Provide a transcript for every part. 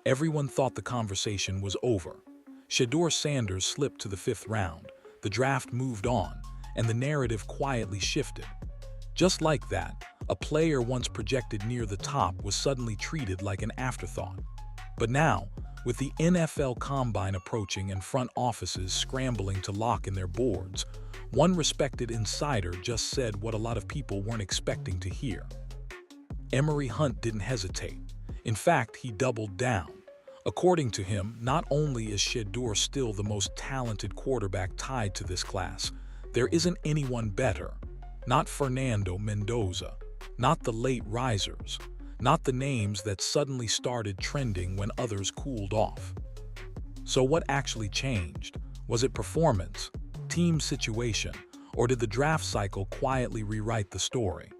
Everyone thought the conversation was over. Shedeur Sanders slipped to the fifth round, the draft moved on, and the narrative quietly shifted. Just like that, a player once projected near the top was suddenly treated like an afterthought. But now, with the NFL Combine approaching and front offices scrambling to lock in their boards, one respected insider just said what a lot of people weren't expecting to hear. Emory Hunt didn't hesitate. In fact, he doubled down. According to him, not only is Shedeur still the most talented quarterback tied to this class, there isn't anyone better. Not Fernando Mendoza, not the late risers, not the names that suddenly started trending when others cooled off. So what actually changed? Was it performance, team situation, or did the draft cycle quietly rewrite the story?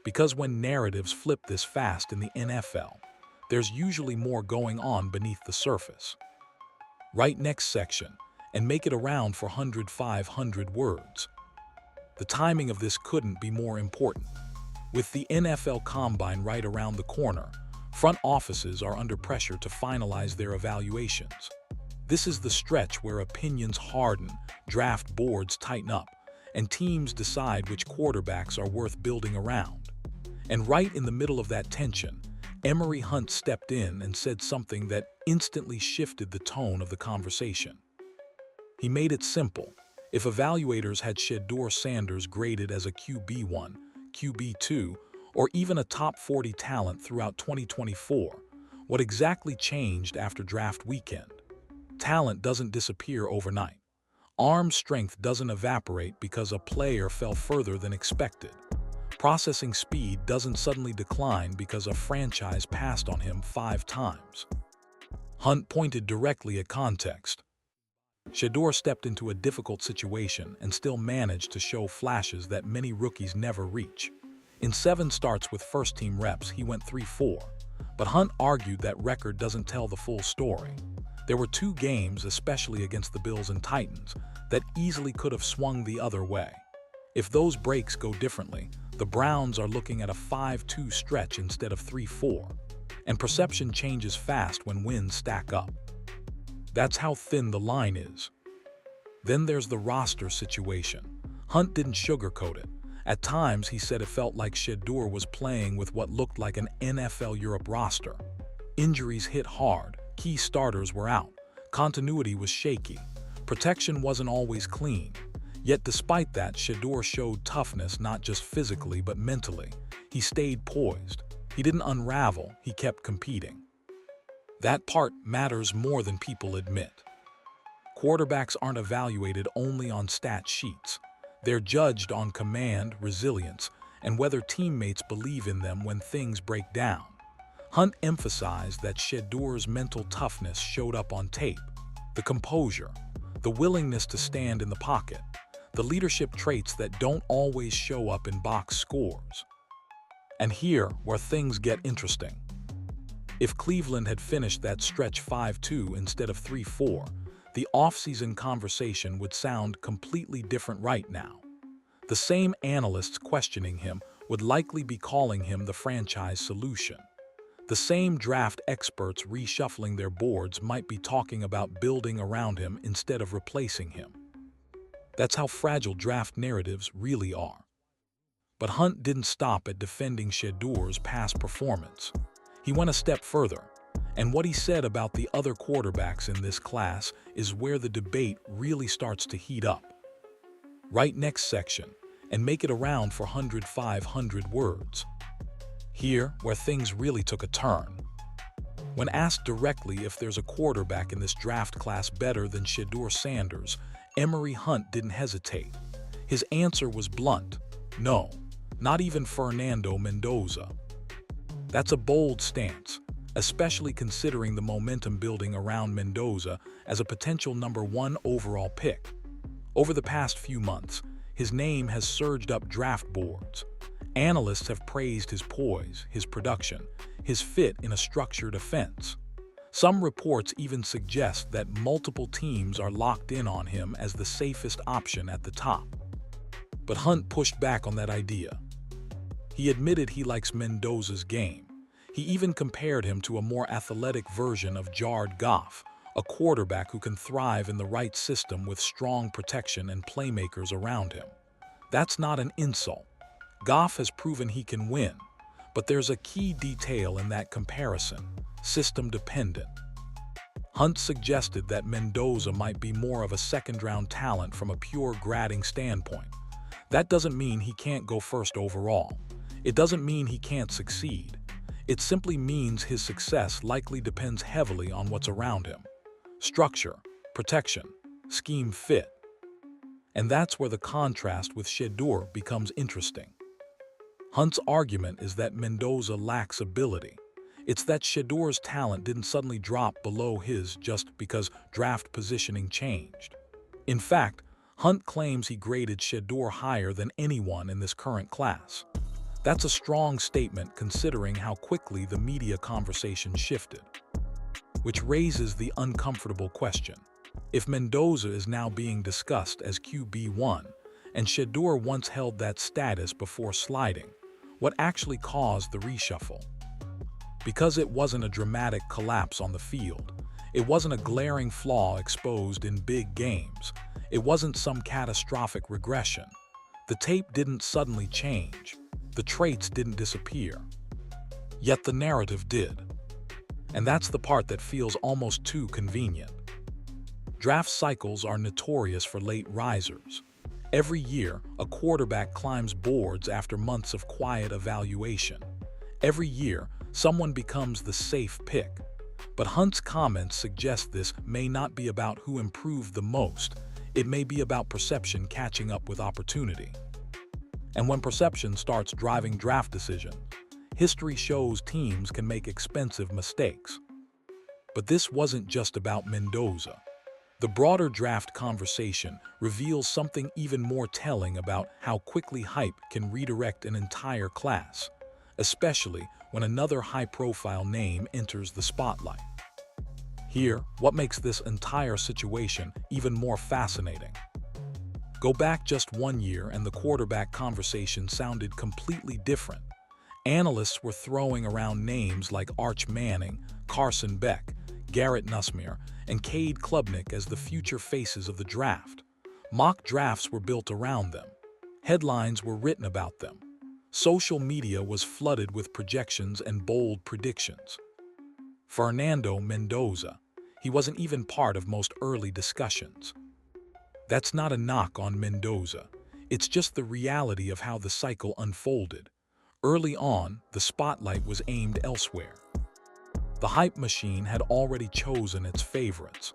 Because when narratives flip this fast in the NFL, there's usually more going on beneath the surface. Write next section and make it around for 500 words. The timing of this couldn't be more important. With the NFL Combine right around the corner, front offices are under pressure to finalize their evaluations. This is the stretch where opinions harden, draft boards tighten up, and teams decide which quarterbacks are worth building around. And right in the middle of that tension, Emory Hunt stepped in and said something that instantly shifted the tone of the conversation. He made it simple. If evaluators had Shedeur Sanders graded as a QB1, QB2, or even a top 40 talent throughout 2024, what exactly changed after draft weekend? Talent doesn't disappear overnight. Arm strength doesn't evaporate because a player fell further than expected. Processing speed doesn't suddenly decline because a franchise passed on him 5 times. Hunt pointed directly at context. Shedeur stepped into a difficult situation and still managed to show flashes that many rookies never reach. In 7 starts with first-team reps, he went 3-4, but Hunt argued that record doesn't tell the full story. There were 2 games, especially against the Bills and Titans, that easily could have swung the other way. If those breaks go differently, the Browns are looking at a 5-2 stretch instead of 3-4, and perception changes fast when wins stack up. That's how thin the line is. Then there's the roster situation. Hunt didn't sugarcoat it. At times, he said it felt like Shedeur was playing with what looked like an NFL Europe roster. Injuries hit hard, key starters were out, continuity was shaky, protection wasn't always clean. Yet despite that, Shedeur showed toughness not just physically but mentally. He stayed poised. He didn't unravel, he kept competing. That part matters more than people admit. Quarterbacks aren't evaluated only on stat sheets. They're judged on command, resilience, and whether teammates believe in them when things break down. Hunt emphasized that Shedeur's mental toughness showed up on tape. The composure, the willingness to stand in the pocket, the leadership traits that don't always show up in box scores. And here where things get interesting. If Cleveland had finished that stretch 5-2 instead of 3-4, the offseason conversation would sound completely different right now. The same analysts questioning him would likely be calling him the franchise solution. The same draft experts reshuffling their boards might be talking about building around him instead of replacing him. That's how fragile draft narratives really are. But Hunt didn't stop at defending Shedeur's past performance. He went a step further, and what he said about the other quarterbacks in this class is where the debate really starts to heat up. Write next section and make it around for 500 words. Here, where things really took a turn. When asked directly if there's a quarterback in this draft class better than Shedeur Sanders, Emory Hunt didn't hesitate. His answer was blunt. No, not even Fernando Mendoza. That's a bold stance, especially considering the momentum building around Mendoza as a potential #1 overall pick. Over the past few months, his name has surged up draft boards. Analysts have praised his poise, his production, his fit in a structured offense. Some reports even suggest that multiple teams are locked in on him as the safest option at the top. But Hunt pushed back on that idea. He admitted he likes Mendoza's game. He even compared him to a more athletic version of Jared Goff, a quarterback who can thrive in the right system with strong protection and playmakers around him. That's not an insult. Goff has proven he can win, but there's a key detail in that comparison: system-dependent. Hunt suggested that Mendoza might be more of a second-round talent from a pure grading standpoint. That doesn't mean he can't go first overall. It doesn't mean he can't succeed. It simply means his success likely depends heavily on what's around him: structure, protection, scheme fit. And that's where the contrast with Shedeur becomes interesting. Hunt's argument is that Mendoza lacks ability. It's that Shedeur's talent didn't suddenly drop below his just because draft positioning changed. In fact, Hunt claims he graded Shedeur higher than anyone in this current class. That's a strong statement considering how quickly the media conversation shifted. Which raises the uncomfortable question: if Mendoza is now being discussed as QB1, and Shedeur once held that status before sliding, what actually caused the reshuffle? Because it wasn't a dramatic collapse on the field. It wasn't a glaring flaw exposed in big games. It wasn't some catastrophic regression. The tape didn't suddenly change. The traits didn't disappear. Yet the narrative did. And that's the part that feels almost too convenient. Draft cycles are notorious for late risers. Every year, a quarterback climbs boards after months of quiet evaluation. Every year, someone becomes the safe pick. But Hunt's comments suggest this may not be about who improved the most. It may be about perception catching up with opportunity. And when perception starts driving draft decisions, history shows teams can make expensive mistakes. But this wasn't just about Mendoza. The broader draft conversation reveals something even more telling about how quickly hype can redirect an entire class, especially when another high-profile name enters the spotlight. Here, what makes this entire situation even more fascinating. Go back just 1 year and the quarterback conversation sounded completely different. Analysts were throwing around names like Arch Manning, Carson Beck, Garrett Nussmeier, and Cade Klubnik as the future faces of the draft. Mock drafts were built around them. Headlines were written about them. Social media was flooded with projections and bold predictions. Fernando Mendoza, he wasn't even part of most early discussions. That's not a knock on Mendoza. It's just the reality of how the cycle unfolded. Early on, the spotlight was aimed elsewhere. The hype machine had already chosen its favorites.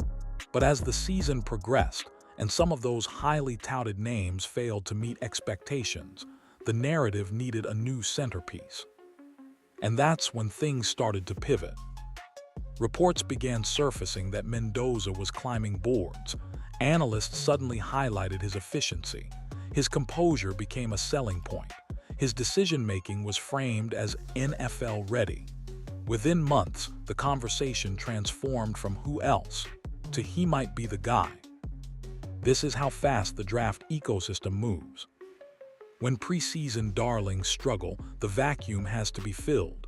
But as the season progressed, and some of those highly touted names failed to meet expectations, the narrative needed a new centerpiece. And that's when things started to pivot. Reports began surfacing that Mendoza was climbing boards. Analysts suddenly highlighted his efficiency. His composure became a selling point. His decision-making was framed as NFL ready. Within months, the conversation transformed from who else to he might be the guy. This is how fast the draft ecosystem moves. When preseason darlings struggle, the vacuum has to be filled.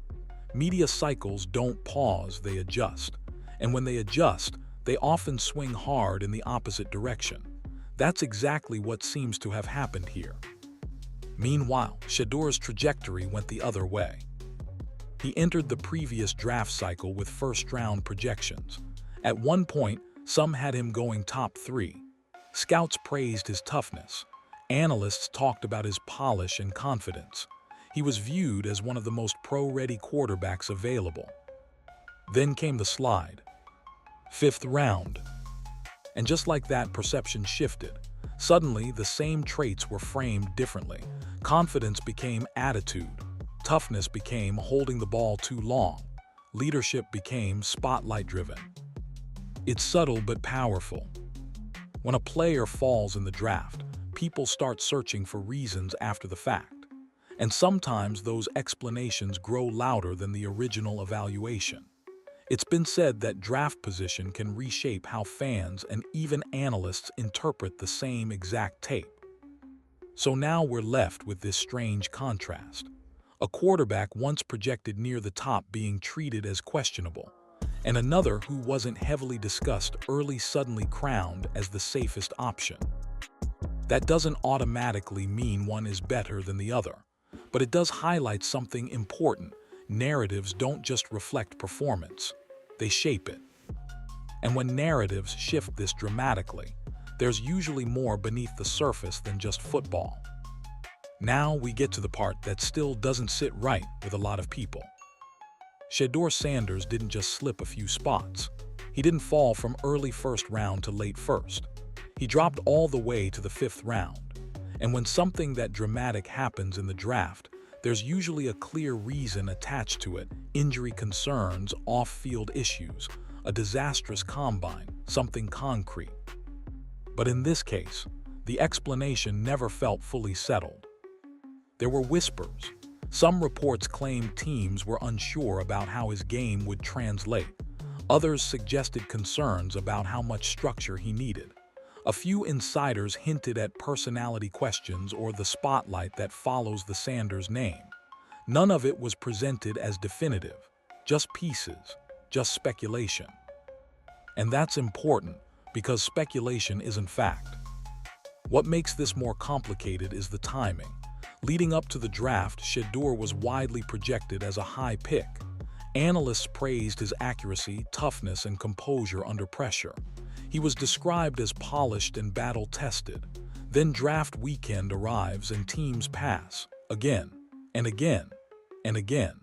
Media cycles don't pause, they adjust. And when they adjust, they often swing hard in the opposite direction. That's exactly what seems to have happened here. Meanwhile, Shedeur's trajectory went the other way. He entered the previous draft cycle with first-round projections. At one point, some had him going top 3. Scouts praised his toughness. Analysts talked about his polish and confidence. He was viewed as one of the most pro-ready quarterbacks available. Then came the slide. 5th round. And just like that, perception shifted. Suddenly, the same traits were framed differently. Confidence became attitude. Toughness became holding the ball too long. Leadership became spotlight-driven. It's subtle but powerful. When a player falls in the draft, people start searching for reasons after the fact. And sometimes those explanations grow louder than the original evaluation. It's been said that draft position can reshape how fans and even analysts interpret the same exact tape. So now we're left with this strange contrast. a quarterback once projected near the top being treated as questionable, and another who wasn't heavily discussed early suddenly crowned as the safest option. That doesn't automatically mean one is better than the other, but it does highlight something important. Narratives don't just reflect performance, they shape it. And when narratives shift this dramatically, there's usually more beneath the surface than just football. Now we get to the part that still doesn't sit right with a lot of people. Shedeur Sanders didn't just slip a few spots. He didn't fall from early first round to late first. He dropped all the way to the fifth round. And when something that dramatic happens in the draft, there's usually a clear reason attached to it: injury concerns, off-field issues, a disastrous combine, something concrete. But in this case, the explanation never felt fully settled. There were whispers. Some reports claimed teams were unsure about how his game would translate. Others suggested concerns about how much structure he needed. A few insiders hinted at personality questions or the spotlight that follows the Sanders name. None of it was presented as definitive, just pieces, just speculation. And that's important because speculation isn't fact. What makes this more complicated is the timing. Leading up to the draft, Shedeur was widely projected as a high pick. Analysts praised his accuracy, toughness, and composure under pressure. He was described as polished and battle-tested. Then draft weekend arrives and teams pass, again, and again, and again.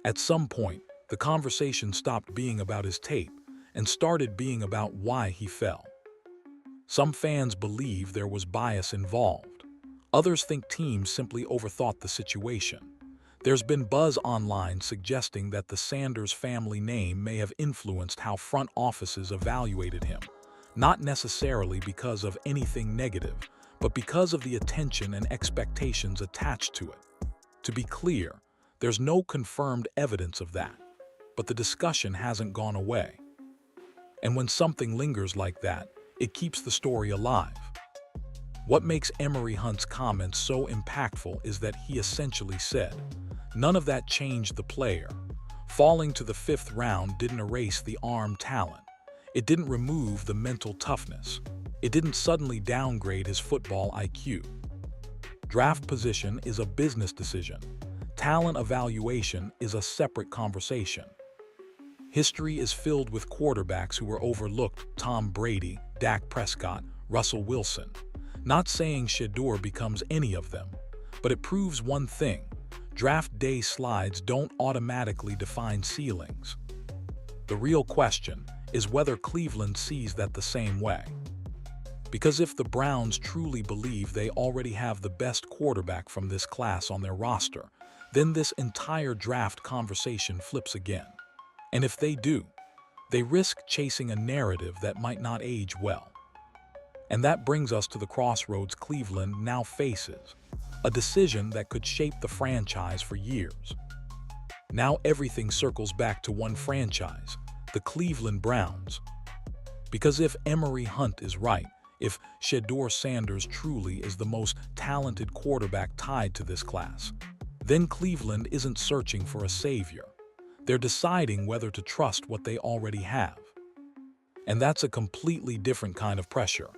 At some point, the conversation stopped being about his tape and started being about why he fell. Some fans believe there was bias involved. Others think teams simply overthought the situation. There's been buzz online suggesting that the Sanders family name may have influenced how front offices evaluated him, not necessarily because of anything negative, but because of the attention and expectations attached to it. To be clear, there's no confirmed evidence of that, but the discussion hasn't gone away. And when something lingers like that, it keeps the story alive. What makes Emory Hunt's comments so impactful is that he essentially said, "None of that changed the player. Falling to the fifth round didn't erase the arm talent. It didn't remove the mental toughness. It didn't suddenly downgrade his football IQ. Draft position is a business decision. Talent evaluation is a separate conversation." History is filled with quarterbacks who were overlooked: Tom Brady, Dak Prescott, Russell Wilson. Not saying Shedeur becomes any of them, but it proves one thing: draft day slides don't automatically define ceilings. The real question is whether Cleveland sees that the same way. Because if the Browns truly believe they already have the best quarterback from this class on their roster, then this entire draft conversation flips again. And if they do, they risk chasing a narrative that might not age well. And that brings us to the crossroads Cleveland now faces, a decision that could shape the franchise for years. Now everything circles back to one franchise, the Cleveland Browns. Because if Emory Hunt is right, if Shedeur Sanders truly is the most talented quarterback tied to this class, then Cleveland isn't searching for a savior. They're deciding whether to trust what they already have. And that's a completely different kind of pressure.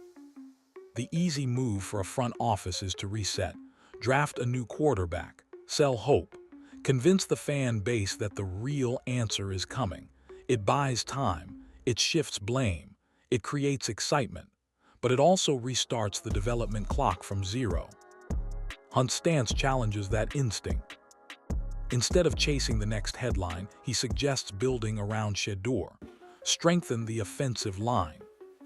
The easy move for a front office is to reset, draft a new quarterback, sell hope, convince the fan base that the real answer is coming. It buys time, it shifts blame, it creates excitement, but it also restarts the development clock from zero. Hunt's stance challenges that instinct. Instead of chasing the next headline, he suggests building around Shedeur. Strengthen the offensive line,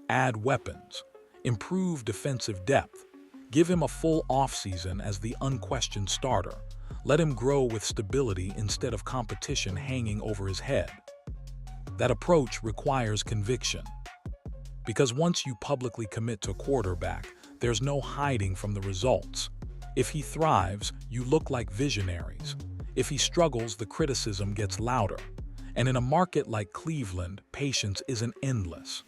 add weapons, improve defensive depth, give him a full offseason as the unquestioned starter. Let him grow with stability instead of competition hanging over his head. That approach requires conviction. Because once you publicly commit to a quarterback, there's no hiding from the results. If he thrives, you look like visionaries. If he struggles, the criticism gets louder. And in a market like Cleveland, patience isn't endless.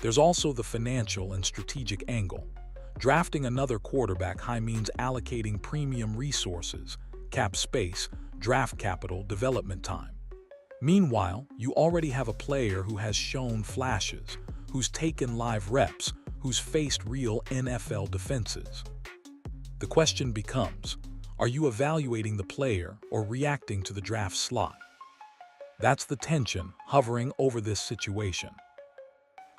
There's also the financial and strategic angle. Drafting another quarterback high means allocating premium resources, cap space, draft capital, development time. Meanwhile, you already have a player who has shown flashes, who's taken live reps, who's faced real NFL defenses. The question becomes, are you evaluating the player or reacting to the draft slot? That's the tension hovering over this situation.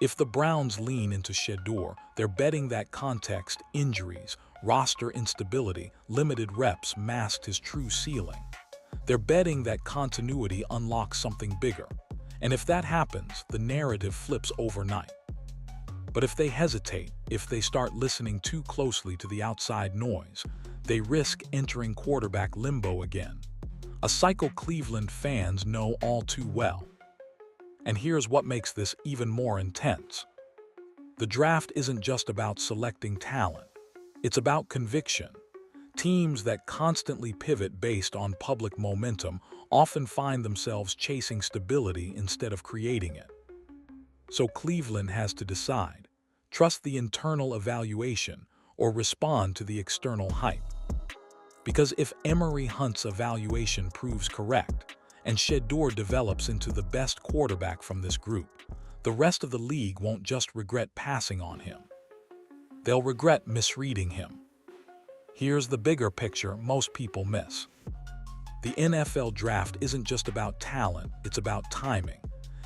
If the Browns lean into Shedeur, they're betting that context, injuries, roster instability, limited reps masked his true ceiling. They're betting that continuity unlocks something bigger. And if that happens, the narrative flips overnight. But if they hesitate, if they start listening too closely to the outside noise, they risk entering quarterback limbo again. A cycle Cleveland fans know all too well. And here's what makes this even more intense. The draft isn't just about selecting talent. It's about conviction. Teams that constantly pivot based on public momentum often find themselves chasing stability instead of creating it. So Cleveland has to decide, trust the internal evaluation or respond to the external hype. Because if Emory Hunt's evaluation proves correct, and Shedeur develops into the best quarterback from this group, the rest of the league won't just regret passing on him. They'll regret misreading him. Here's the bigger picture most people miss. The NFL draft isn't just about talent, it's about timing.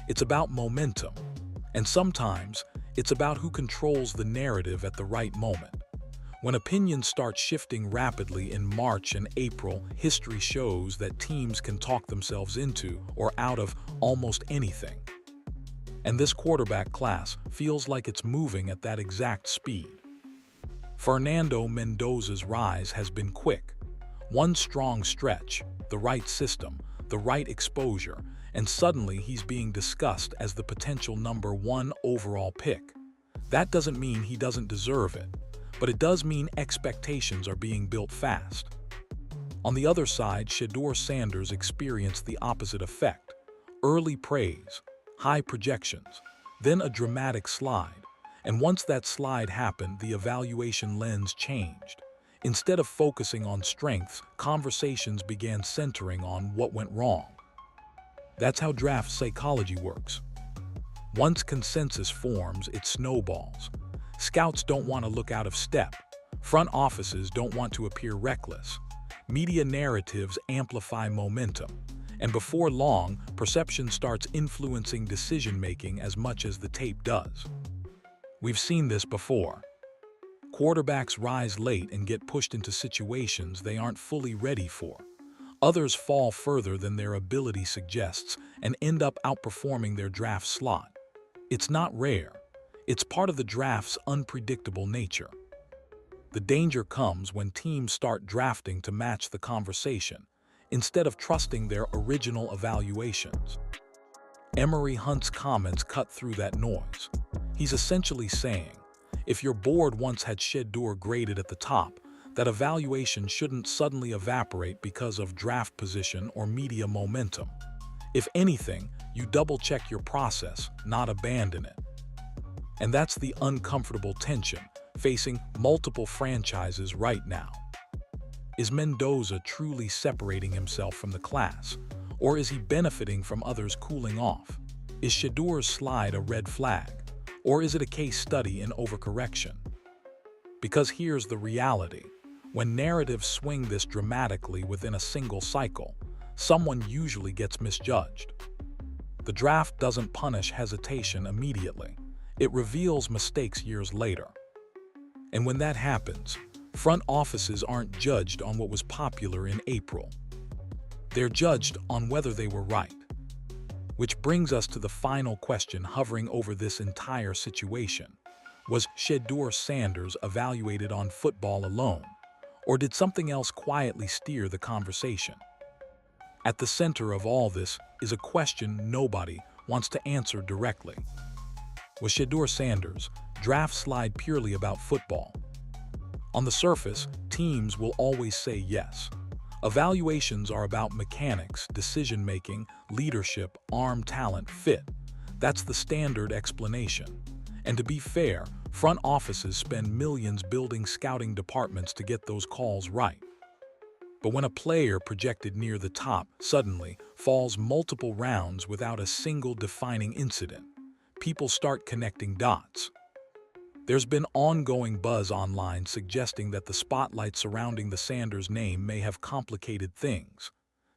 It's about momentum. And sometimes, it's about who controls the narrative at the right moment. When opinions start shifting rapidly in March and April, history shows that teams can talk themselves into or out of almost anything. And this quarterback class feels like it's moving at that exact speed. Fernando Mendoza's rise has been quick. One strong stretch, the right system, the right exposure, and suddenly he's being discussed as the potential #1 overall pick. That doesn't mean he doesn't deserve it, but it does mean expectations are being built fast. On the other side, Shedeur Sanders experienced the opposite effect. Early praise, high projections, then a dramatic slide. And once that slide happened, the evaluation lens changed. Instead of focusing on strengths, conversations began centering on what went wrong. That's how draft psychology works. Once consensus forms, it snowballs. Scouts don't want to look out of step. Front offices don't want to appear reckless. Media narratives amplify momentum. And before long, perception starts influencing decision-making as much as the tape does. We've seen this before. Quarterbacks rise late and get pushed into situations they aren't fully ready for. Others fall further than their ability suggests and end up outperforming their draft slot. It's not rare. It's part of the draft's unpredictable nature. The danger comes when teams start drafting to match the conversation, instead of trusting their original evaluations. Emory Hunt's comments cut through that noise. He's essentially saying, if your board once had Shedeur graded at the top, that evaluation shouldn't suddenly evaporate because of draft position or media momentum. If anything, you double-check your process, not abandon it. And that's the uncomfortable tension facing multiple franchises right now. Is Mendoza truly separating himself from the class, or is he benefiting from others cooling off? Is Shedeur's slide a red flag, or is it a case study in overcorrection? Because here's the reality. When narratives swing this dramatically within a single cycle, someone usually gets misjudged. The draft doesn't punish hesitation immediately. It reveals mistakes years later. And when that happens, front offices aren't judged on what was popular in April. They're judged on whether they were right. Which brings us to the final question hovering over this entire situation. Was Shedeur Sanders evaluated on football alone, or did something else quietly steer the conversation? At the center of all this is a question nobody wants to answer directly. Was Shedeur Sanders' draft slide purely about football? On the surface, teams will always say yes. Evaluations are about mechanics, decision-making, leadership, arm talent, fit. That's the standard explanation. And to be fair, front offices spend millions building scouting departments to get those calls right. But when a player projected near the top suddenly falls multiple rounds without a single defining incident, people start connecting dots. There's been ongoing buzz online suggesting that the spotlight surrounding the Sanders name may have complicated things.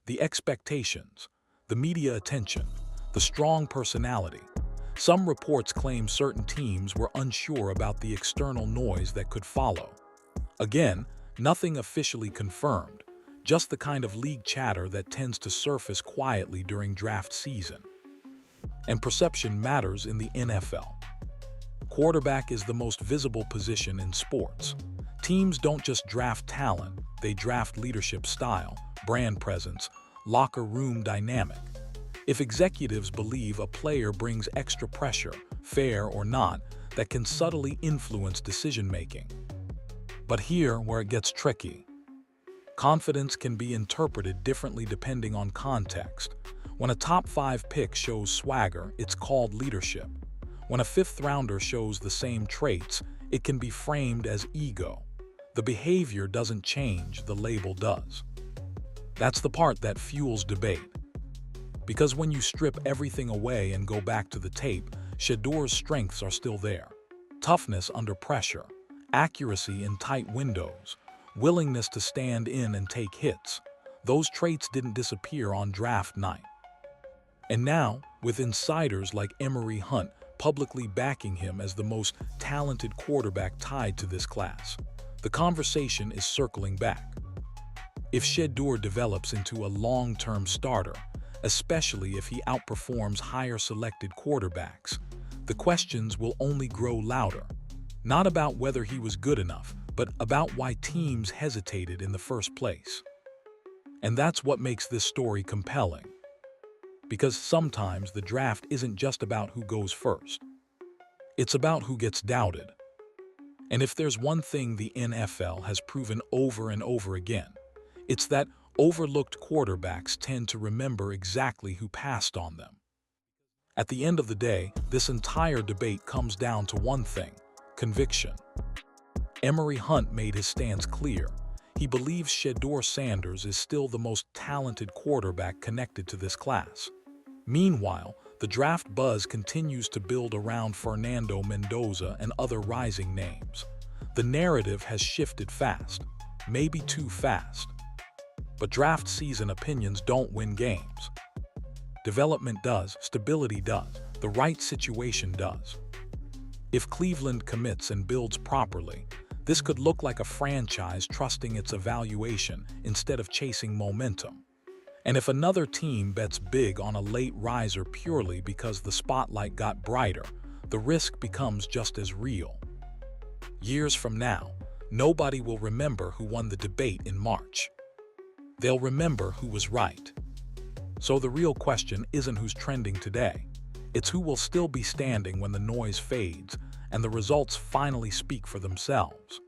The expectations, the media attention, the strong personality. Some reports claim certain teams were unsure about the external noise that could follow. Again, nothing officially confirmed, just the kind of league chatter that tends to surface quietly during draft season. And perception matters in the NFL. Quarterback is the most visible position in sports. Teams don't just draft talent, they draft leadership style, brand presence, locker room dynamic. If executives believe a player brings extra pressure, fair or not, that can subtly influence decision-making. But here where it gets tricky. Confidence can be interpreted differently depending on context. When a top 5 pick shows swagger, it's called leadership. When a 5th rounder shows the same traits, it can be framed as ego. The behavior doesn't change, the label does. That's the part that fuels debate. Because when you strip everything away and go back to the tape, Shedeur's strengths are still there. Toughness under pressure, accuracy in tight windows, willingness to stand in and take hits. Those traits didn't disappear on draft night. And now, with insiders like Emory Hunt publicly backing him as the most talented quarterback tied to this class, the conversation is circling back. If Shedeur develops into a long-term starter, especially if he outperforms higher selected quarterbacks, the questions will only grow louder. Not about whether he was good enough, but about why teams hesitated in the first place. And that's what makes this story compelling. Because sometimes the draft isn't just about who goes first. It's about who gets doubted. And if there's one thing the NFL has proven over and over again, it's that overlooked quarterbacks tend to remember exactly who passed on them. At the end of the day, this entire debate comes down to one thing: conviction. Emory Hunt made his stance clear. He believes Shedeur Sanders is still the most talented quarterback connected to this class. Meanwhile, the draft buzz continues to build around Fernando Mendoza and other rising names. The narrative has shifted fast, maybe too fast. But draft season opinions don't win games. Development does, stability does, the right situation does. If Cleveland commits and builds properly, this could look like a franchise trusting its evaluation instead of chasing momentum. And if another team bets big on a late riser purely because the spotlight got brighter, the risk becomes just as real. Years from now, nobody will remember who won the debate in March. They'll remember who was right. So the real question isn't who's trending today. It's who will still be standing when the noise fades and the results finally speak for themselves.